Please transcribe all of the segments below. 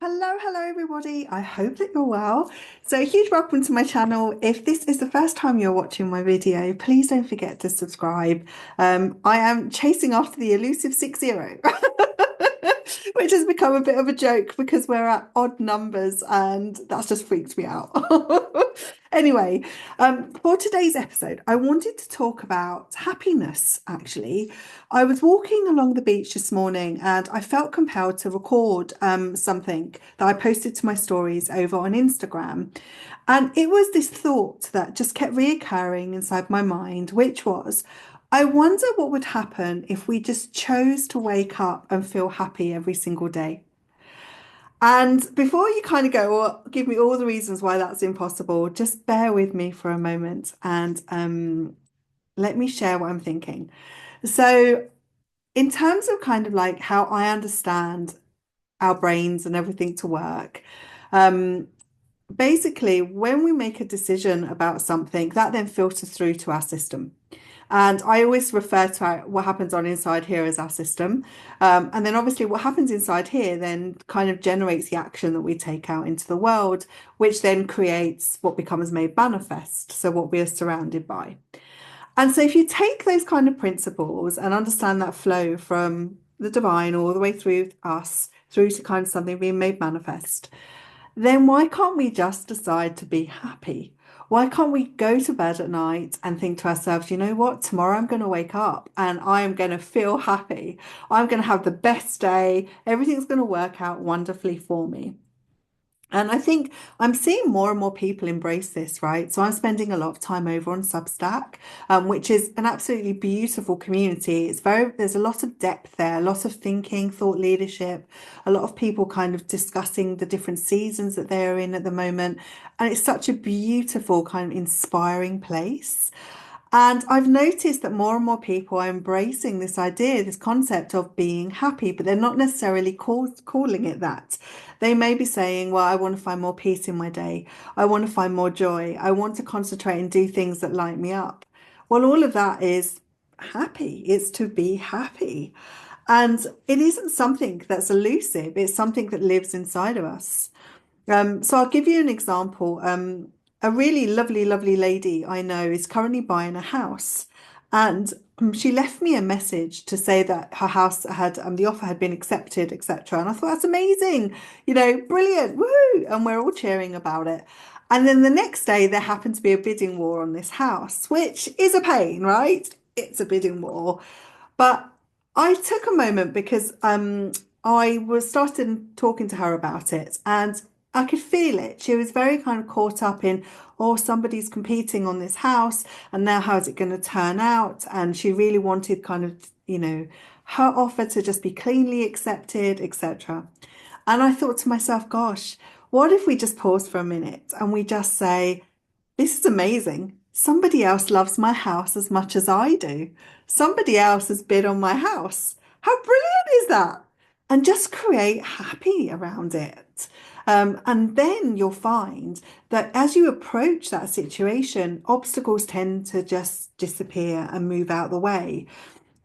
Hello everybody. I hope that you're well. So, a huge welcome to my channel. If this is the first time you're watching my video, please don't forget to subscribe. I am chasing after the elusive 60, which has become a bit of a joke because we're at odd numbers and that's just freaked me out. Anyway, for today's episode, I wanted to talk about happiness actually. I was walking along the beach this morning and I felt compelled to record something that I posted to my stories over on Instagram. And it was this thought that just kept reoccurring inside my mind, which was, I wonder what would happen if we just chose to wake up and feel happy every single day. And before you kind of go, well, give me all the reasons why that's impossible, just bear with me for a moment and let me share what I'm thinking. So, in terms of kind of like how I understand our brains and everything to work, um, basically, when we make a decision about something, that then filters through to our system. And I always refer to what happens on inside here as our system. And then obviously what happens inside here then kind of generates the action that we take out into the world, which then creates what becomes made manifest. So what we are surrounded by. And so if you take those kind of principles and understand that flow from the divine all the way through us, through to kind of something being made manifest, then why can't we just decide to be happy? Why can't we go to bed at night and think to ourselves, you know what, tomorrow I'm going to wake up and I am going to feel happy. I'm going to have the best day. Everything's going to work out wonderfully for me. And I think I'm seeing more and more people embrace this, right? So I'm spending a lot of time over on Substack, which is an absolutely beautiful community. There's a lot of depth there, a lot of thinking, thought leadership, a lot of people kind of discussing the different seasons that they're in at the moment. And it's such a beautiful, kind of inspiring place. And I've noticed that more and more people are embracing this idea, this concept of being happy, but they're not necessarily calling it that. They may be saying, well, I want to find more peace in my day. I want to find more joy. I want to concentrate and do things that light me up. Well, all of that is happy. It's to be happy. And it isn't something that's elusive. It's something that lives inside of us. So I'll give you an example. A really lovely lady I know is currently buying a house, and she left me a message to say that her house had the offer had been accepted, etc. And I thought that's amazing, brilliant, woo! And we're all cheering about it. And then the next day there happened to be a bidding war on this house, which is a pain, right? It's a bidding war. But I took a moment because I was started talking to her about it and I could feel it. She was very kind of caught up in, oh, somebody's competing on this house and now how's it going to turn out? And she really wanted kind of, her offer to just be cleanly accepted, etc. And I thought to myself, gosh, what if we just pause for a minute and we just say, this is amazing. Somebody else loves my house as much as I do. Somebody else has bid on my house. How brilliant is that? And just create happy around it. And then you'll find that as you approach that situation, obstacles tend to just disappear and move out the way.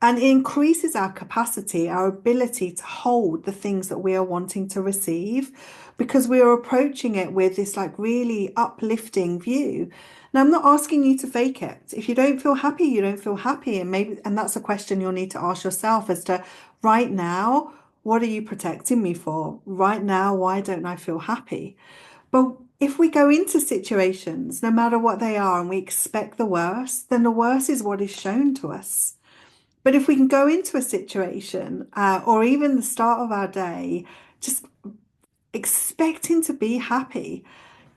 And it increases our capacity, our ability to hold the things that we are wanting to receive because we are approaching it with this like really uplifting view. Now, I'm not asking you to fake it. If you don't feel happy, you don't feel happy. And that's a question you'll need to ask yourself as to right now, what are you protecting me for? Right now, why don't I feel happy? But if we go into situations, no matter what they are, and we expect the worst, then the worst is what is shown to us. But if we can go into a situation or even the start of our day, just expecting to be happy,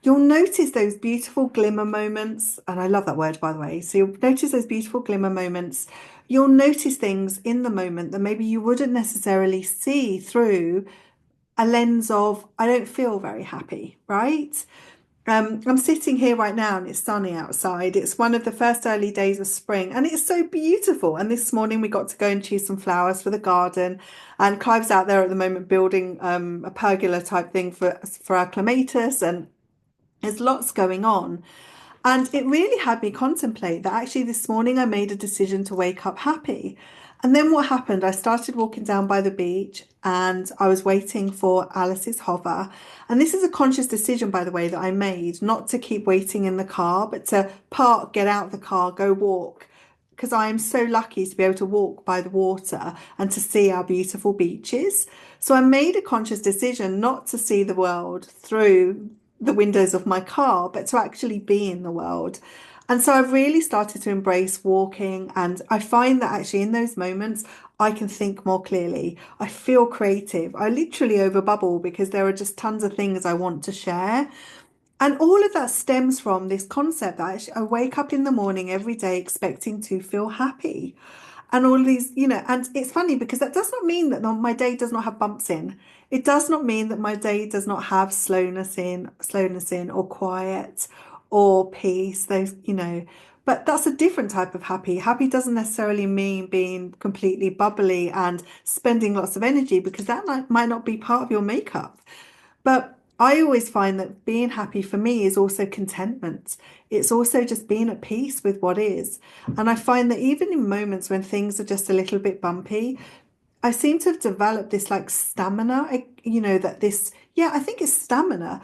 you'll notice those beautiful glimmer moments. And I love that word, by the way. So you'll notice those beautiful glimmer moments. You'll notice things in the moment that maybe you wouldn't necessarily see through a lens of, I don't feel very happy, right? I'm sitting here right now and it's sunny outside. It's one of the first early days of spring and it's so beautiful. And this morning we got to go and choose some flowers for the garden. And Clive's out there at the moment building a pergola type thing for our clematis, and there's lots going on. And it really had me contemplate that actually this morning I made a decision to wake up happy. And then what happened? I started walking down by the beach and I was waiting for Alice's hover. And this is a conscious decision, by the way, that I made not to keep waiting in the car, but to park, get out of the car, go walk. Because I am so lucky to be able to walk by the water and to see our beautiful beaches. So I made a conscious decision not to see the world through the windows of my car, but to actually be in the world. And so I've really started to embrace walking, and I find that actually in those moments, I can think more clearly. I feel creative. I literally overbubble because there are just tons of things I want to share. And all of that stems from this concept that actually I wake up in the morning every day expecting to feel happy. And all of these, and it's funny because that does not mean that my day does not have bumps in. It does not mean that my day does not have slowness in, or quiet or peace, but that's a different type of happy. Happy doesn't necessarily mean being completely bubbly and spending lots of energy because that might not be part of your makeup. But I always find that being happy for me is also contentment. It's also just being at peace with what is. And I find that even in moments when things are just a little bit bumpy, I seem to have developed this like stamina, yeah, I think it's stamina,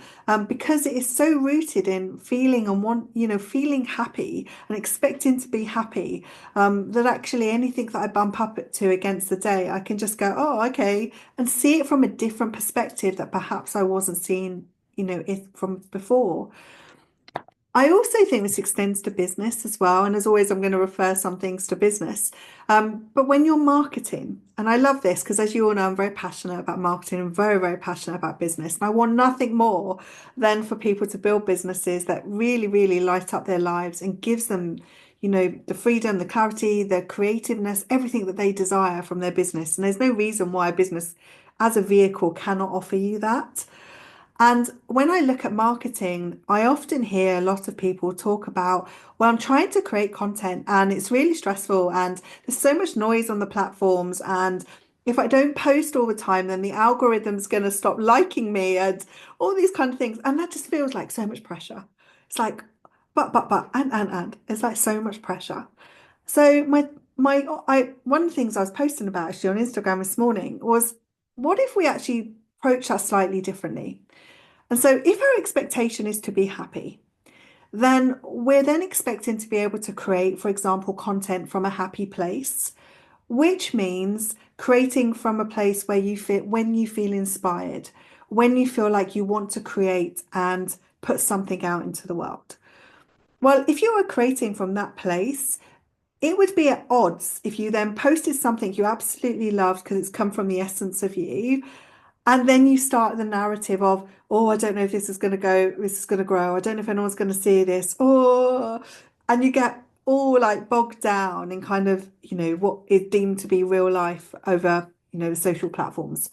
because it is so rooted in feeling and feeling happy and expecting to be happy, that actually anything that I bump up to against the day, I can just go, oh, okay, and see it from a different perspective that perhaps I wasn't seeing, it from before. I also think this extends to business as well. And as always, I'm going to refer some things to business. But when you're marketing, and I love this because as you all know, I'm very passionate about marketing and very, very passionate about business. And I want nothing more than for people to build businesses that really, really light up their lives and gives them, the freedom, the clarity, the creativeness, everything that they desire from their business. And there's no reason why a business as a vehicle cannot offer you that. And when I look at marketing, I often hear a lot of people talk about, well, I'm trying to create content and it's really stressful and there's so much noise on the platforms. And if I don't post all the time, then the algorithm's going to stop liking me and all these kind of things. And that just feels like so much pressure. It's like, and. It's like so much pressure. So one of the things I was posting about actually on Instagram this morning was, what if we actually approach that slightly differently? And so if our expectation is to be happy, then we're then expecting to be able to create, for example, content from a happy place, which means creating from a place where when you feel inspired, when you feel like you want to create and put something out into the world. Well, if you are creating from that place, it would be at odds if you then posted something you absolutely loved because it's come from the essence of you, and then you start the narrative of, oh, I don't know if this is going to grow. I don't know if anyone's going to see this. Oh, and you get all like bogged down in kind of, what is deemed to be real life over, the social platforms.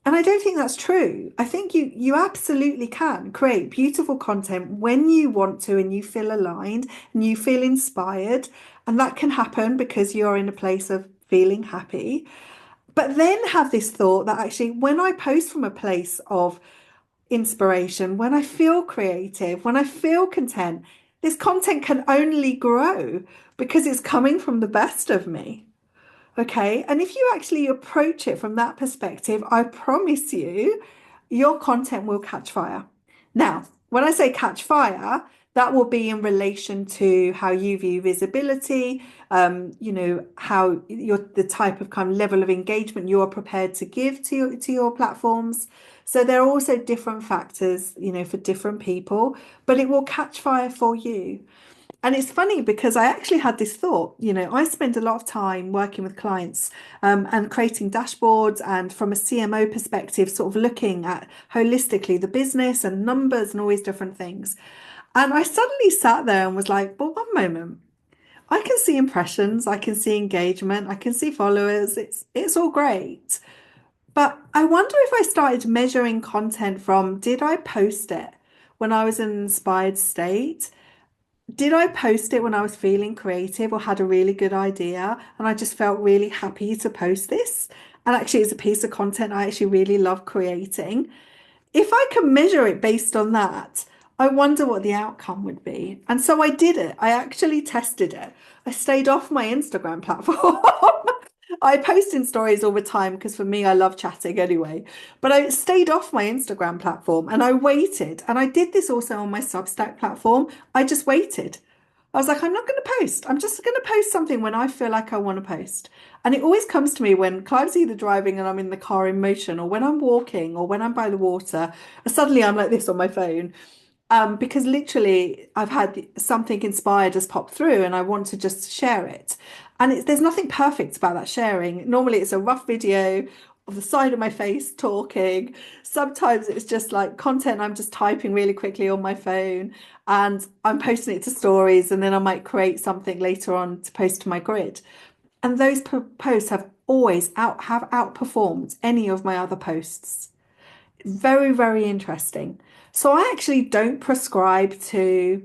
And I don't think that's true. I think you absolutely can create beautiful content when you want to and you feel aligned and you feel inspired. And that can happen because you're in a place of feeling happy. But then have this thought that actually, when I post from a place of inspiration, when I feel creative, when I feel content, this content can only grow because it's coming from the best of me. Okay. And if you actually approach it from that perspective, I promise you, your content will catch fire. Now, when I say catch fire, that will be in relation to how you view visibility, how the type of kind of level of engagement you are prepared to give to your platforms. So there are also different factors, for different people, but it will catch fire for you. And it's funny because I actually had this thought, I spend a lot of time working with clients, and creating dashboards and from a CMO perspective, sort of looking at holistically the business and numbers and all these different things. And I suddenly sat there and was like, well, one moment. I can see impressions, I can see engagement, I can see followers. It's all great. But I wonder if I started measuring content from, did I post it when I was in an inspired state? Did I post it when I was feeling creative or had a really good idea and I just felt really happy to post this? And actually, it's a piece of content I actually really love creating. If I can measure it based on that, I wonder what the outcome would be. And so I did it. I actually tested it. I stayed off my Instagram platform I post in stories all the time because for me, I love chatting anyway. But I stayed off my Instagram platform and I waited. And I did this also on my Substack platform. I just waited. I was like, I'm not going to post. I'm just going to post something when I feel like I want to post. And it always comes to me when Clive's either driving and I'm in the car in motion, or when I'm walking, or when I'm by the water. Suddenly I'm like this on my phone. Because literally I've had something inspired has popped through and I want to just share it. And there's nothing perfect about that sharing. Normally it's a rough video of the side of my face talking. Sometimes it's just like content I'm just typing really quickly on my phone and I'm posting it to stories, and then I might create something later on to post to my grid. And those posts have always have outperformed any of my other posts. Very, very interesting. So I actually don't prescribe to,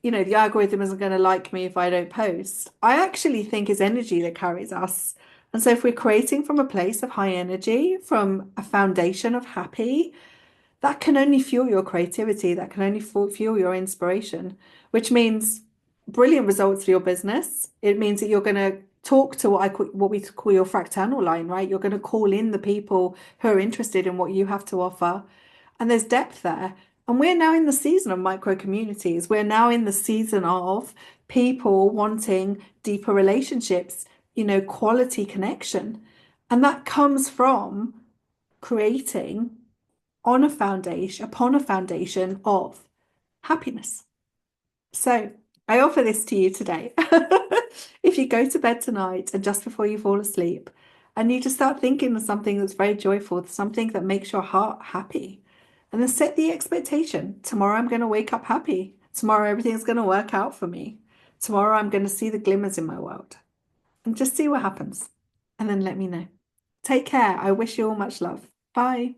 the algorithm isn't going to like me if I don't post. I actually think it's energy that carries us. And so if we're creating from a place of high energy, from a foundation of happy, that can only fuel your creativity, that can only fuel your inspiration, which means brilliant results for your business. It means that you're going to talk to what we call your fractal line, right? You're going to call in the people who are interested in what you have to offer. And there's depth there. And we're now in the season of micro communities. We're now in the season of people wanting deeper relationships, quality connection. And that comes from creating upon a foundation of happiness. So I offer this to you today. If you go to bed tonight and just before you fall asleep, and you just start thinking of something that's very joyful, something that makes your heart happy, and then set the expectation. Tomorrow I'm going to wake up happy. Tomorrow everything's going to work out for me. Tomorrow I'm going to see the glimmers in my world, and just see what happens. And then let me know. Take care. I wish you all much love. Bye.